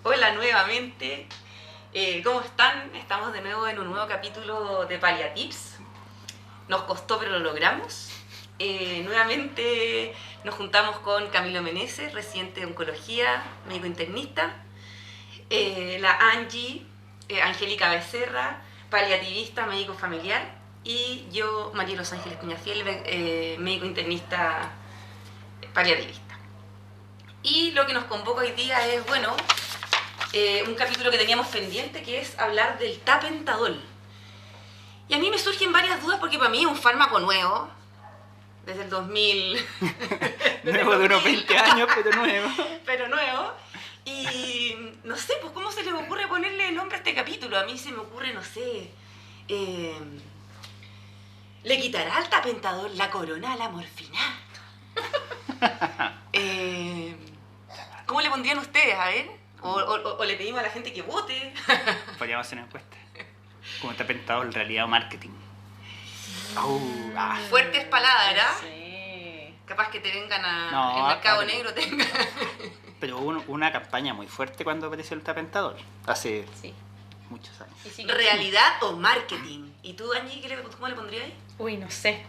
Hola nuevamente, ¿cómo están? Estamos de nuevo en un nuevo capítulo de Paliatips. Nos costó pero lo logramos. Nuevamente nos juntamos con Camilo Meneses, residente de oncología, médico internista, la Angie, Angélica Becerra, paliativista, médico familiar, y yo, María Los Ángeles Cuñafiel, médico internista paliativista. Y lo que nos convoca hoy día es, bueno, un capítulo que teníamos pendiente, que es hablar del tapentadol. Y a mí me surgen varias dudas porque para mí es un fármaco nuevo, desde el 2000. Nuevo de unos 20 años, pero nuevo. Pero nuevo. Y no sé, pues cómo se les ocurre ponerle nombre a este capítulo. A mí se me ocurre, no sé, ¿le quitará al tapentadol la corona a la morfina? ¿Cómo le pondrían ustedes? A ver. O le pedimos a la gente que vote. Podríamos hacer una encuesta. Como tapentadol, realidad o marketing. Fuertes palabras. Sí. Capaz que te vengan a... No, el mercado pero- negro tenga... Pero hubo una campaña muy fuerte cuando apareció el tapentadol. Hace Sí. muchos años. Y sigue- ¿Realidad o marketing? ¿Y tú, Angie, cómo le pondrías ahí? Uy, no sé.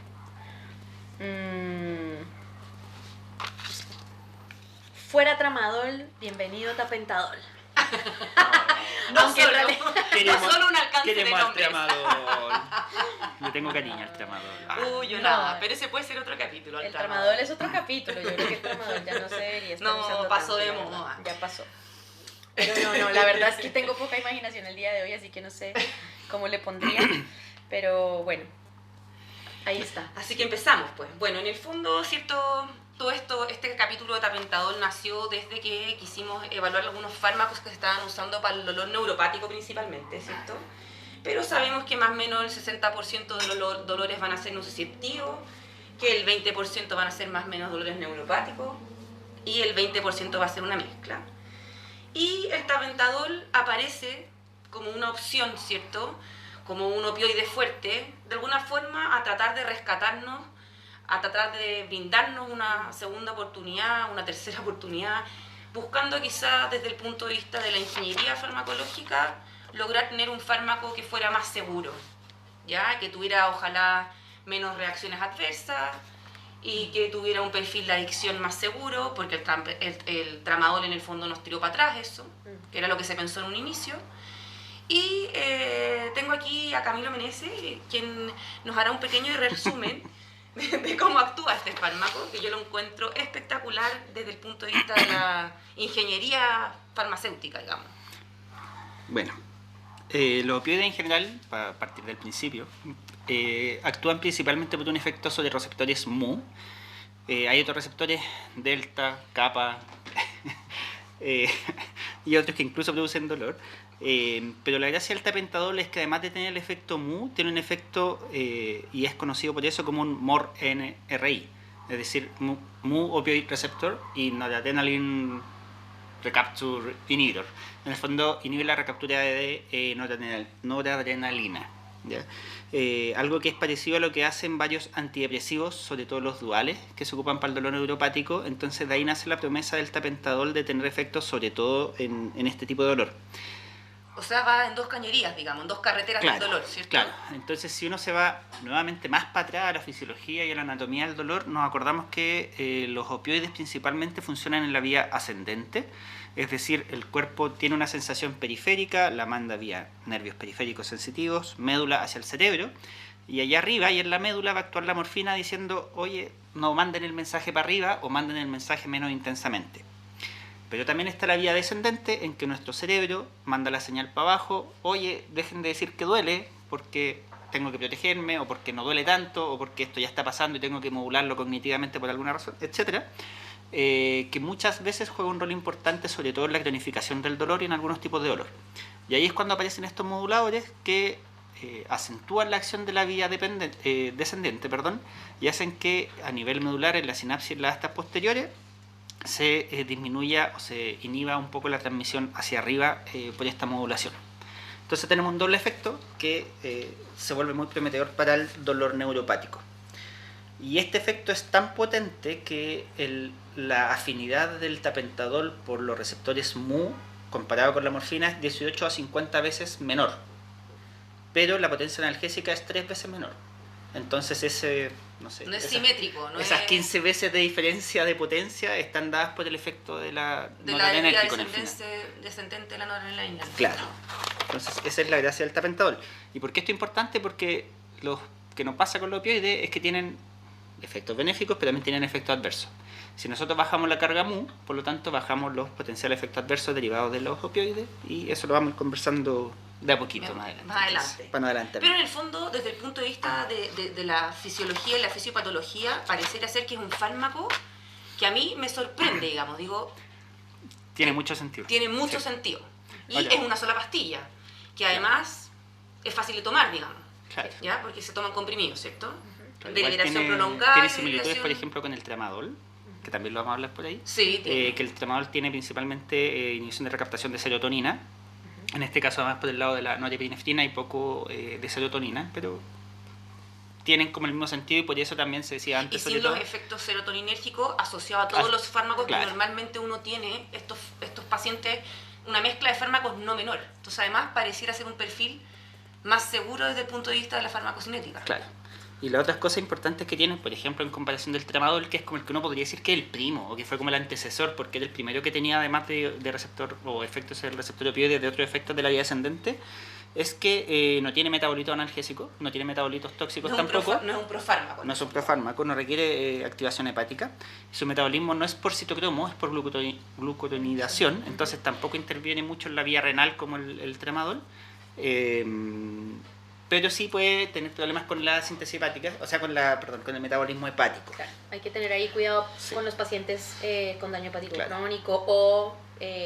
Fuera tramadol, bienvenido tapentadol. No Aunque solo, en realidad- no solo un alcance de Queremos al nombres. tramadol. Le tengo cariño al tramadol. Uy, yo No. nada, pero ese puede ser otro capítulo. El tramadol es otro capítulo. Yo creo que el tramadol ya no se debería estar No, usando pasó tanto, de la verdad. moda. Ya pasó. Pero no, la verdad es que tengo poca imaginación el día de hoy, así que no sé cómo le pondría. Pero bueno, ahí está. Así que empezamos, pues. Bueno, en el fondo, ¿cierto? Todo esto, este capítulo de tapentadol nació desde que quisimos evaluar algunos fármacos que se estaban usando para el dolor neuropático principalmente, ¿cierto? Pero sabemos que más o menos el 60% de los dolores van a ser nociceptivos, que el 20% van a ser más o menos dolores neuropáticos y el 20% va a ser una mezcla. Y el tapentadol aparece como una opción, ¿cierto? Como un opioide fuerte, de alguna forma a tratar de rescatarnos, a tratar de brindarnos una segunda oportunidad, una tercera oportunidad, buscando quizás desde el punto de vista de la ingeniería farmacológica lograr tener un fármaco que fuera más seguro, ¿ya? Que tuviera ojalá menos reacciones adversas y que tuviera un perfil de adicción más seguro, porque el tramadol en el fondo nos tiró para atrás eso, que era lo que se pensó en un inicio. Y tengo aquí a Camilo Meneses, quien nos hará un pequeño resumen de cómo actúa este fármaco, que yo lo encuentro espectacular desde el punto de vista de la ingeniería farmacéutica, digamos. Bueno, los opioides en general, para partir del principio, actúan principalmente por un efecto sobre receptores mu. Hay otros receptores delta, kappa y otros que incluso producen dolor. Pero la gracia del tapentadol es que además de tener el efecto mu, tiene un efecto y es conocido por eso como un MOR-NRI, es decir, mu opioid receptor y noradrenaline recapture inhibitor. En el fondo inhibe la recaptura de noradrenalina, ¿ya? Algo que es parecido a lo que hacen varios antidepresivos, sobre todo los duales, que se ocupan para el dolor neuropático. Entonces de ahí nace la promesa del tapentadol de tener efectos sobre todo en este tipo de dolor. O sea, va en dos cañerías, digamos, en dos carreteras del dolor, ¿cierto? Claro, entonces si uno se va nuevamente más para atrás a la fisiología y a la anatomía del dolor, nos acordamos que los opioides principalmente funcionan en la vía ascendente, es decir, el cuerpo tiene una sensación periférica, la manda vía nervios periféricos sensitivos, médula hacia el cerebro, y allá arriba y en la médula va a actuar la morfina diciendo, oye, no manden el mensaje para arriba o manden el mensaje menos intensamente. Pero también está la vía descendente en que nuestro cerebro manda la señal para abajo, oye, dejen de decir que duele porque tengo que protegerme o porque no duele tanto o porque esto ya está pasando y tengo que modularlo cognitivamente por alguna razón, etc. Que muchas veces juega un rol importante sobre todo en la cronificación del dolor y en algunos tipos de dolor. Y ahí es cuando aparecen estos moduladores que acentúan la acción de la vía descendente y hacen que a nivel medular en la sinapsis y en las astas posteriores se disminuya o se inhiba un poco la transmisión hacia arriba por esta modulación. Entonces tenemos un doble efecto que se vuelve muy prometedor para el dolor neuropático. Y este efecto es tan potente que la afinidad del tapentadol por los receptores mu comparado con la morfina es 18 a 50 veces menor, pero la potencia analgésica es 3 veces menor. Entonces ese, no sé, No es simétrico, ¿no? esas es 15 veces de diferencia de potencia están dadas por el efecto de la de la vía noradrenérgico en el final. descendente de la noradrenalina. Claro. Entonces esa es la gracia del tapentadol. ¿Y por qué esto es importante? Porque lo que nos pasa con los opioides es que tienen efectos benéficos, pero también tienen efectos adversos. Si nosotros bajamos la carga mu, por lo tanto bajamos los potenciales efectos adversos derivados de los opioides, y eso lo vamos a ir conversando de a poquito más adelante. Más adelante. Pero en el fondo, desde el punto de vista de la fisiología y la fisiopatología, pareciera ser que es un fármaco que a mí me sorprende, digamos. Digo, tiene mucho sentido. Tiene mucho sentido. Y es una sola pastilla, que además es fácil de tomar, digamos. Claro. ¿Ya? Porque se toman comprimidos, ¿cierto? Claro, De liberación prolongada. Tiene similitudes, por ejemplo, con el tramadol, que también lo vamos a hablar por ahí. Sí, que el tramadol tiene principalmente inhibición de recaptación de serotonina. En este caso, además, por el lado de la norepinefrina y poco de serotonina, pero tienen como el mismo sentido, y por eso también se decía antes. Y sin los efectos serotoninérgicos asociados a todos los fármacos claro. que normalmente uno tiene, estos pacientes, una mezcla de fármacos no menor. Entonces, además, pareciera ser un perfil más seguro desde el punto de vista de la farmacocinética. Claro. Y las otras cosas importantes que tienen, por ejemplo, en comparación del tramadol, que es como el que uno podría decir que es el primo, o que fue como el antecesor, porque era el primero que tenía, además de receptor o efectos del receptor opioide, de otros efectos de la vía ascendente, es que no tiene metabolitos analgésicos, no tiene metabolitos tóxicos tampoco. No es un profármaco. No es un profármaco, no requiere activación hepática. Su metabolismo no es por citocromo, es por glucuronidación, entonces tampoco interviene mucho en la vía renal como el tramadol. Pero sí puede tener problemas con la síntesis hepática, o sea, con el metabolismo hepático. Claro, hay que tener ahí cuidado Sí. con los pacientes con daño hepático Claro. crónico o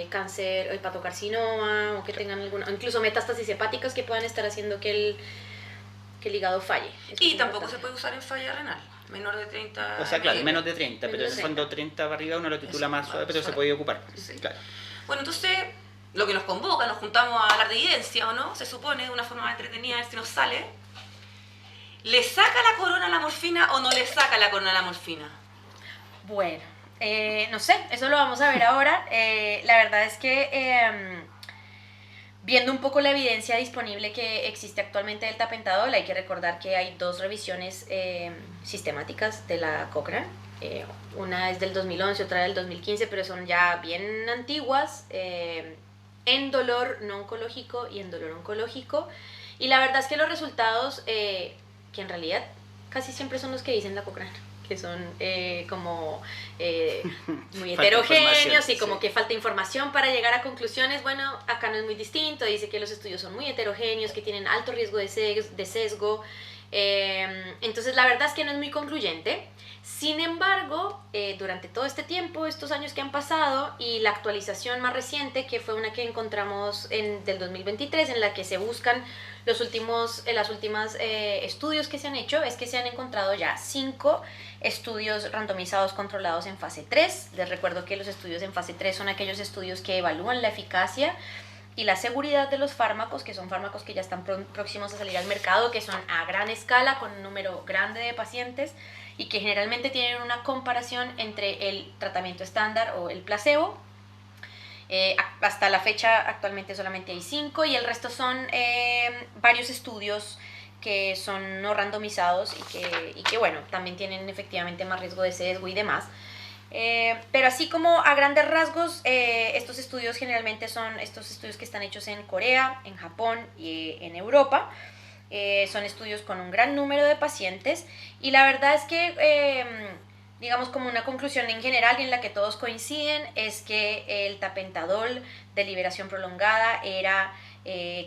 cáncer o hepatocarcinoma, o que tengan alguna, o incluso metástasis hepáticas que puedan estar haciendo que el hígado falle. Eso Y es tampoco importante. se puede usar en falla renal, menor de 30. O sea, claro, menos de 30, pero Menos en de el fondo 30 para arriba uno lo titula Eso, más suave, pero se suave. puede ocupar. Sí. Claro. Bueno, entonces, lo que nos convoca, nos juntamos a hablar de evidencia, ¿o no? Se supone, de una forma más entretenida, a ver si nos sale. ¿Le saca la corona a la morfina o no le saca la corona a la morfina? Bueno, no sé, eso lo vamos a ver ahora. La verdad es que viendo un poco la evidencia disponible que existe actualmente del tapentadol, hay que recordar que hay 2 revisiones sistemáticas de la Cochrane. Una es del 2011, otra del 2015, pero son ya bien antiguas, en dolor no oncológico y en dolor oncológico. Y la verdad es que los resultados, que en realidad casi siempre son los que dicen la Cochrane, que son como muy Falta heterogéneos información, y como sí. que falta información para llegar a conclusiones. Bueno, acá no es muy distinto, dice que los estudios son muy heterogéneos, que tienen alto riesgo de sesgo. Entonces la verdad es que no es muy concluyente. Sin embargo, durante todo este tiempo, estos años que han pasado, y la actualización más reciente, que fue una que encontramos del 2023, en la que se buscan las últimas estudios que se han hecho, es que se han encontrado ya 5 estudios randomizados controlados en fase 3. Les recuerdo que los estudios en fase 3 son aquellos estudios que evalúan la eficacia y la seguridad de los fármacos, que son fármacos que ya están próximos a salir al mercado, que son a gran escala, con un número grande de pacientes, y que generalmente tienen una comparación entre el tratamiento estándar o el placebo. Hasta la fecha actualmente solamente hay 5, y el resto son varios estudios que son no randomizados y que bueno, también tienen efectivamente más riesgo de sesgo y demás. Pero así como a grandes rasgos, estos estudios generalmente son estos estudios que están hechos en Corea, en Japón y en Europa. Son estudios con un gran número de pacientes, y la verdad es que digamos como una conclusión en general y en la que todos coinciden es que el tapentadol de liberación prolongada era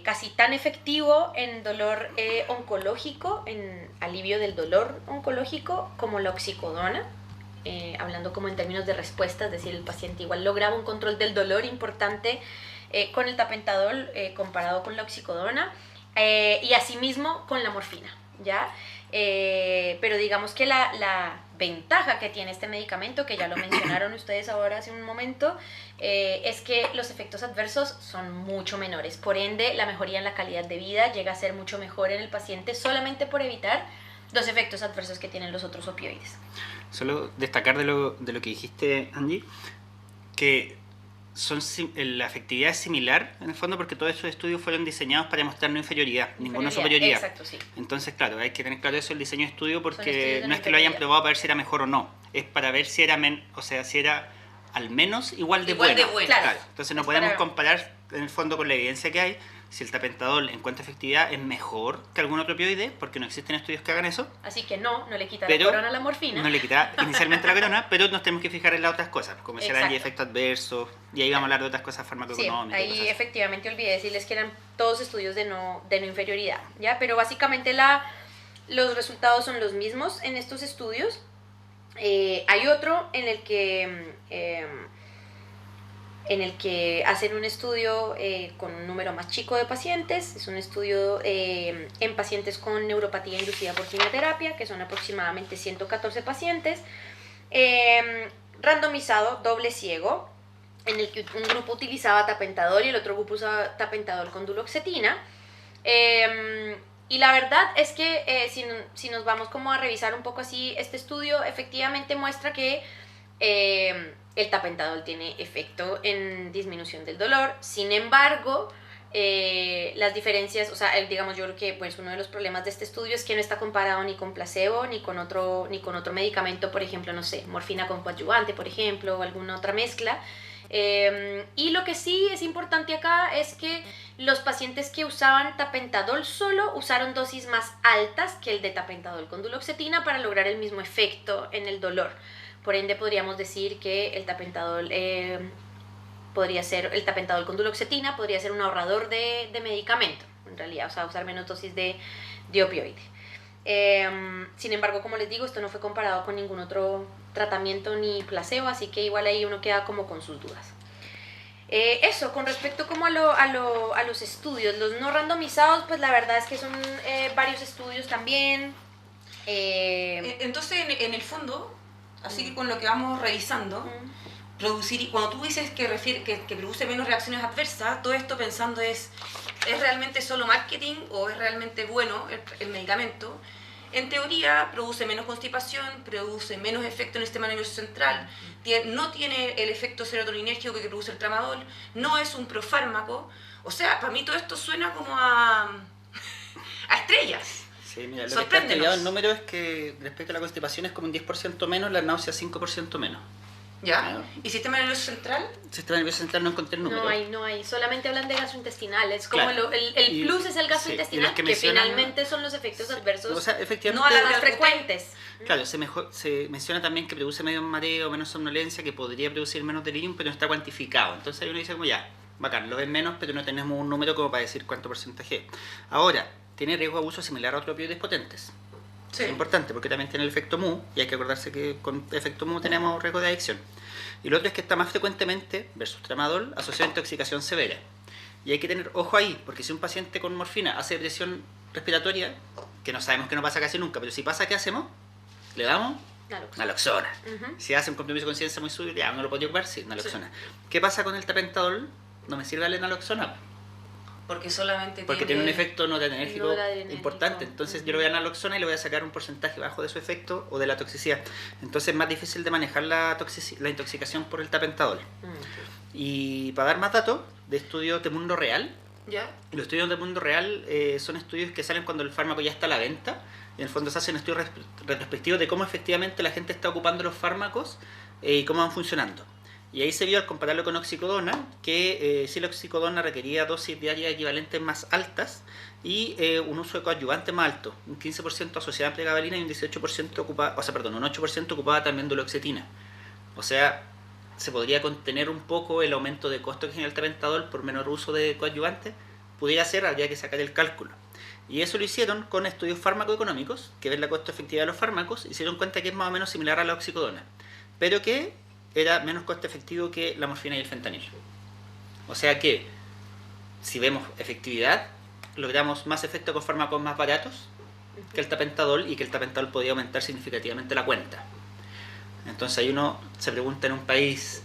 casi tan efectivo en dolor oncológico, en alivio del dolor oncológico, como la oxicodona. Hablando como en términos de respuesta, es decir, el paciente igual lograba un control del dolor importante con el tapentadol comparado con la oxicodona, y asimismo con la morfina, ¿ya? Pero digamos que la ventaja que tiene este medicamento, que ya lo mencionaron ustedes ahora hace un momento, es que los efectos adversos son mucho menores. Por ende, la mejoría en la calidad de vida llega a ser mucho mejor en el paciente solamente por evitar los efectos adversos que tienen los otros opioides. Solo destacar de lo que dijiste, Angie, que la efectividad es similar en el fondo porque todos estos estudios fueron diseñados para mostrar no inferioridad, ninguna superioridad. Exacto, sí. Entonces, claro, hay que tener claro eso el diseño de estudio porque estudios de no es que lo hayan probado para ver si era mejor o no, es para ver si era, si era al menos igual de bueno. Claro. Entonces no podemos comparar en el fondo con la evidencia que hay si el tapentadol en cuanto a efectividad es mejor que algún otro opioide, porque no existen estudios que hagan eso. Así que no le quita la corona a la morfina. No le quita inicialmente la corona, pero nos tenemos que fijar en las otras cosas, como decían hay efectos adversos, y ahí vamos a hablar de otras cosas farmacoeconómicas. Sí, ahí efectivamente olvidé decirles que eran todos estudios de no inferioridad, ¿ya? Pero básicamente los resultados son los mismos en estos estudios. Hay otro en el que hacen un estudio con un número más chico de pacientes. Es un estudio en pacientes con neuropatía inducida por quimioterapia, que son aproximadamente 114 pacientes, randomizado, doble ciego, en el que un grupo utilizaba tapentadol y el otro grupo usaba tapentadol con duloxetina. Y la verdad es que si nos vamos como a revisar un poco así, este estudio efectivamente muestra que el tapentadol tiene efecto en disminución del dolor. Sin embargo, las diferencias, o sea, digamos, yo creo que pues uno de los problemas de este estudio es que no está comparado ni con placebo ni con otro medicamento, por ejemplo, no sé, morfina con coadyuvante, por ejemplo, o alguna otra mezcla. Y lo que sí es importante acá es que los pacientes que usaban tapentadol solo usaron dosis más altas que el de tapentadol con duloxetina para lograr el mismo efecto en el dolor. Por ende, podríamos decir que el tapentadol con duloxetina podría ser un ahorrador de medicamento, en realidad, o sea, usar menos dosis de opioide. Sin embargo, como les digo, esto no fue comparado con ningún otro tratamiento ni placebo, así que igual ahí uno queda como con sus dudas. Eso, con respecto como a los estudios, los no randomizados, pues la verdad es que son varios estudios también. Entonces, en el fondo, así que con lo que vamos revisando, producir, cuando tú dices que produce menos reacciones adversas, todo esto pensando ¿es realmente solo marketing o es realmente bueno el medicamento? En teoría produce menos constipación, produce menos efecto en el sistema nervioso central, no tiene el efecto serotoninérgico que produce el tramadol, no es un profármaco. O sea, para mí todo esto suena como a estrellas. Sí, mira, lo que está estudiado el número es que respecto a la constipación es como un 10% menos, la náusea 5% menos. ¿Ya? ¿Y sistema nervioso central? Sistema nervioso central no encontré el número. No hay. Solamente hablan de gastrointestinal. Es como claro. el plus es el gastrointestinal, sí, que finalmente son los efectos adversos o sea, efectivamente, no más frecuentes. Claro, se menciona también que produce menos mareo, menos somnolencia, que podría producir menos delirium, pero no está cuantificado. Entonces ahí uno dice como ya, bacán, lo ven menos, pero no tenemos un número como para decir cuánto porcentaje es. Ahora, tiene riesgo de abuso similar a otros opioides potentes. Sí. Es importante porque también tiene el efecto MU, y hay que acordarse que con efecto MU tenemos riesgo de adicción. Y lo otro es que está más frecuentemente, versus tramadol, asociado a intoxicación severa. Y hay que tener ojo ahí, porque si un paciente con morfina hace depresión respiratoria, que no sabemos que no pasa casi nunca, pero si pasa, ¿qué hacemos? Le damos naloxona. Si hace un compromiso de conciencia muy suyo, ya no lo podría ocupar, sí, naloxona. Sí. ¿Qué pasa con el tapentadol? No me sirve darle naloxona. Porque solamente tiene un efecto noradrenérgico importante. Entonces yo le voy a dar naloxona y le voy a sacar un porcentaje bajo de su efecto o de la toxicidad. Entonces es más difícil de manejar la intoxicación por el tapentadol. Y para dar más datos de estudios de mundo real, ¿ya? Los estudios de mundo real son estudios que salen cuando el fármaco ya está a la venta. Y en el fondo se hacen estudios retrospectivos de cómo efectivamente la gente está ocupando los fármacos y cómo van funcionando. Y ahí se vio al compararlo con oxicodona que si la oxicodona requería dosis diarias equivalentes más altas y un uso de coadyuvante más alto, un 15% asociada a pregabalina y un 18% ocupaba, un 8% ocupaba también duloxetina. O sea, se podría contener un poco el aumento de costo que genera el tapentadol por menor uso de coadyuvante. Pudiera ser, habría que sacar el cálculo. Y eso lo hicieron con estudios farmacoeconómicos, que ven la costo efectividad de los fármacos, y se dieron cuenta que es más o menos similar a la oxicodona, pero que era menos costo efectivo que la morfina y el fentanil. O sea que, si vemos efectividad, logramos más efecto con fármacos más baratos que el tapentadol, y que el tapentadol podía aumentar significativamente la cuenta. Entonces ahí uno se pregunta, en un país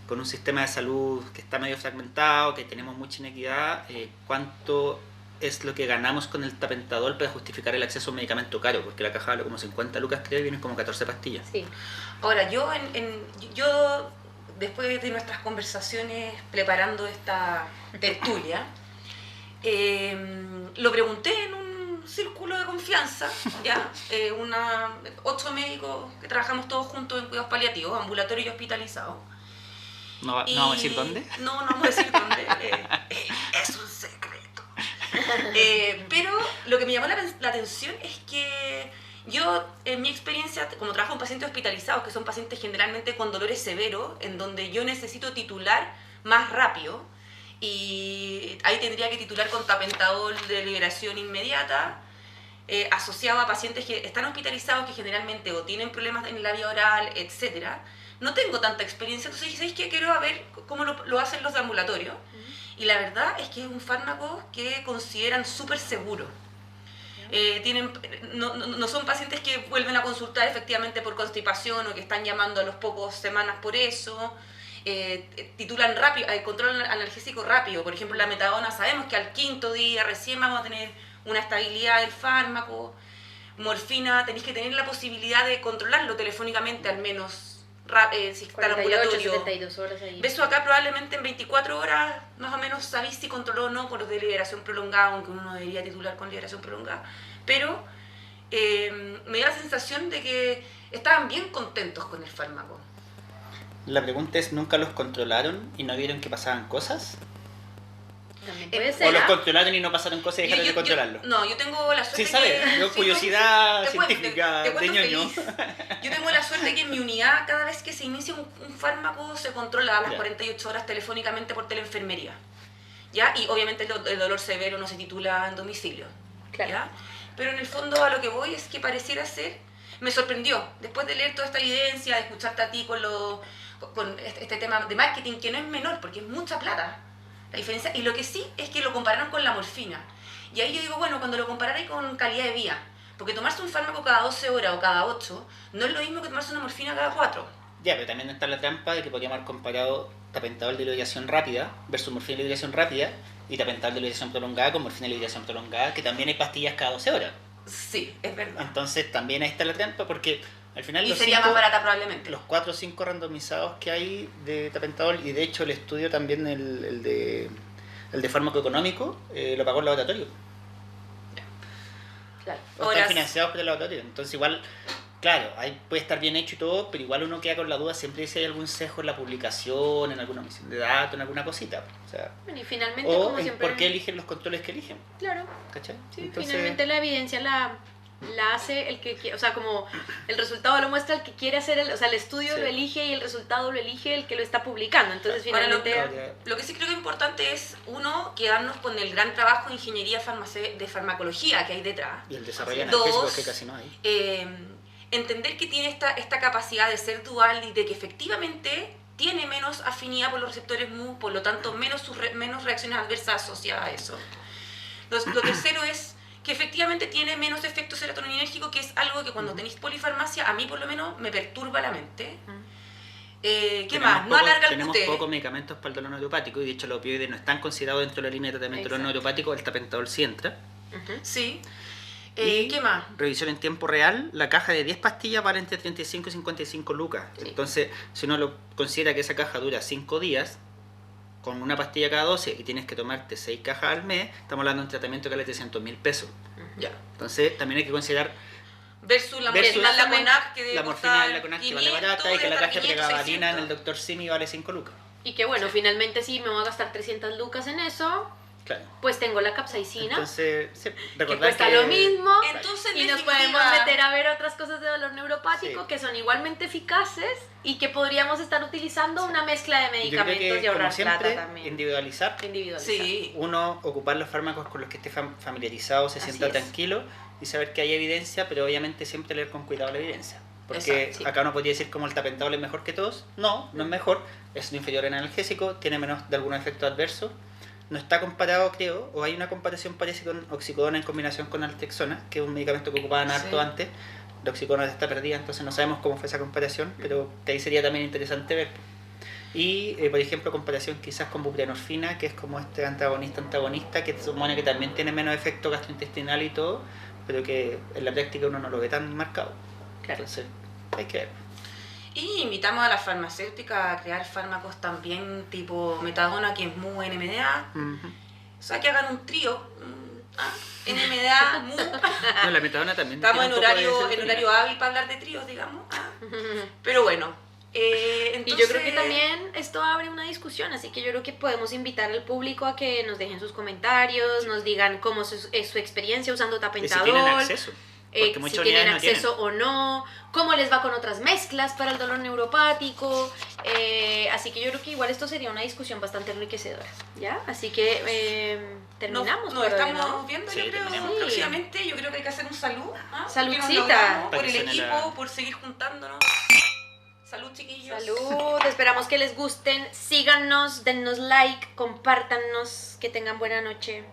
con un sistema de salud que está medio fragmentado, que tenemos mucha inequidad, ¿cuánto es lo que ganamos con el tapentadol para justificar el acceso a un medicamento caro? Porque la caja vale como 50 lucas, creo, y vienen como 14 pastillas. Sí. Ahora, yo después de nuestras conversaciones preparando esta tertulia, lo pregunté en un círculo de confianza, ¿ya? 8 médicos que trabajamos todos juntos en cuidados paliativos, ambulatorios y hospitalizados. No vamos a decir dónde. No vamos a decir dónde. Es un secreto. Pero lo que me llamó la atención es que yo, en mi experiencia, como trabajo con pacientes hospitalizados, que son pacientes generalmente con dolores severos, en donde yo necesito titular más rápido, y ahí tendría que titular con tapentadol de liberación inmediata, asociado a pacientes que están hospitalizados, que generalmente o tienen problemas en la vía oral, etcétera. No tengo tanta experiencia, entonces dije, ¿sabéis qué? Quiero ver cómo lo hacen los de ambulatorio. Y la verdad es que es un fármaco que consideran súper seguro. No son pacientes que vuelven a consultar efectivamente por constipación o que están llamando a los pocos semanas por eso. Titulan rápido, control analgésico rápido. Por ejemplo, la metadona sabemos que al 5º día recién vamos a tener una estabilidad del fármaco. Morfina, tenéis que tener la posibilidad de controlarlo telefónicamente al menos. Si está en 48, 72 horas ahí. Beso acá probablemente en 24 horas más o menos sabéis si controló o no con los de liberación prolongada, aunque uno debería titular con liberación prolongada. Pero me da la sensación de que estaban bien contentos con el fármaco. La pregunta es, ¿nunca los controlaron y no vieron que pasaban cosas? También puede ser, ¿O los controlaron y no pasaron cosas y dejaron de controlarlo? Yo tengo la suerte Sí, ¿sabes? Yo, curiosidad científica te de cuento ñoño. feliz. Yo tengo la suerte que en mi unidad, cada vez que se inicia un fármaco, se controla a las 48 horas telefónicamente por teleenfermería. ¿Ya? Y obviamente el dolor severo no se titula en domicilio. Claro. ¿Ya? Pero en el fondo a lo que voy es que pareciera ser, me sorprendió, después de leer toda esta evidencia, de escucharte a ti con este tema de marketing, que no es menor, porque es mucha plata. La diferencia, y lo que sí es que lo compararon con la morfina. Y ahí yo digo, bueno, cuando lo compararais con calidad de vida, porque tomarse un fármaco cada 12 horas o cada 8 no es lo mismo que tomarse una morfina cada 4. Ya, pero también está la trampa de que podríamos haber comparado tapentadol de liberación rápida versus morfina de liberación rápida y tapentadol de liberación prolongada con morfina de liberación prolongada, que también hay pastillas cada 12 horas. Sí, es verdad. Entonces también ahí está la trampa, porque al final Y sería más barata probablemente. Los 4 o 5 randomizados que hay de tapentadol, y de hecho el estudio también, el de fármaco económico, lo pagó el laboratorio. Claro. Están financiados por el laboratorio. Entonces igual, claro, ahí puede estar bien hecho y todo, pero igual uno queda con la duda siempre si hay algún sesgo en la publicación, en alguna omisión de datos, en alguna cosita. O sea, Bueno, y finalmente, o como en siempre... por qué eligen los controles que eligen. Claro. ¿Cachai? Sí, Entonces, finalmente la evidencia la hace el que quiere, o sea, como el resultado lo muestra el que quiere hacer, o sea, el estudio Sí. lo elige y el resultado lo elige el que lo está publicando. Entonces, Ahora, finalmente... lo que sí creo que es importante es, uno, quedarnos con el gran trabajo de ingeniería de farmacología que hay detrás. y el desarrollo Dos, analgésico que casi no hay. Entender que tiene esta capacidad de ser dual y de que efectivamente tiene menos afinidad por los receptores MU, por lo tanto menos reacciones adversas asociadas a eso. Lo tercero es que efectivamente tiene menos efecto serotoninérgico, que es algo que cuando tenéis polifarmacia, a mí por lo menos me perturba la mente. ¿Qué más? No alarga el Tenemos QT. pocos medicamentos para el dolor neuropático, y de hecho los opioides no están considerados dentro de la línea de tratamiento del dolor Exacto. neuropático, el tapentadol sí entra. Sí. Y ¿Qué más? revisión en tiempo real, la caja de 10 pastillas vale entre 35 y 55 lucas. Sí. Entonces, si uno lo considera que esa caja dura 5 días, con una pastilla cada 12 y tienes que tomarte 6 cajas al mes, estamos hablando de un tratamiento que vale 300.000 pesos. Ya. Entonces, también hay que considerar Versus la versus morfina en la CONAC, que debe la morfina costar en la CONAC, que vale 500, barata, y que la debe caja de costar 500, pregabalina en 600. el Dr. Simi vale 5 lucas. Y que bueno, Sí. finalmente sí me voy a gastar 300 lucas en eso, Claro. pues tengo la capsaicina, Entonces, sí, que recordar cuesta lo mismo, Entonces, en y nos definitiva, podemos meter a ver otras cosas de dolor neuropático Sí. que son igualmente eficaces y que podríamos estar utilizando una mezcla de yo creo medicamentos que, y como ahorrar siempre, plata también. individualizar. Individualizar. Sí. Uno, ocupar los fármacos con los que esté familiarizado, se Así sienta es. tranquilo y saber que hay evidencia, pero obviamente siempre leer con cuidado la evidencia. Porque Exacto, sí. acá uno podría decir como el tapentadol es mejor que todos. No, no es mejor, es inferior en analgésico, tiene menos de algunos efectos adversos. No está comparado, creo, o hay una comparación, parece, con oxicodona en combinación con naltrexona, que es un medicamento que ocupaban harto Sí. antes. La oxicodona está perdida, entonces no sabemos cómo fue esa comparación, pero que ahí sería también interesante ver. Y, por ejemplo, comparación quizás con buprenorfina, que es como este antagonista, que se supone que también tiene menos efecto gastrointestinal y todo, pero que en la práctica uno no lo ve tan marcado. Claro. Entonces, hay que ver. Y invitamos a las farmacéuticas a crear fármacos también tipo metadona, que es mu NMDA. Ujú. O sea, que hagan un trío. NMDA, mu. No, la metadona también. Estamos tiene en un poco de horario serotonina. hábil para hablar de tríos, digamos. Pero bueno. Y Entonces, yo creo que también esto abre una discusión, así que yo creo que podemos invitar al público a que nos dejen sus comentarios, nos digan cómo es su experiencia usando Y si tapentadol. tienen acceso. Porque Si muchas tienen unidades no acceso o no, cómo les va con otras mezclas para el dolor neuropático. Así que yo creo que igual esto sería una discusión bastante enriquecedora, ¿ya? Así que terminamos. nos por hoy, estamos ¿no? viendo, Sí, yo creo, terminamos. próximamente. Yo creo que hay que hacer un salud. Saludcita. Que nos logramos, Para por que el suene equipo, la- por seguir juntándonos. Salud, chiquillos. Salud, esperamos que les gusten, síganos, dennos like, compártanos, que tengan buena noche.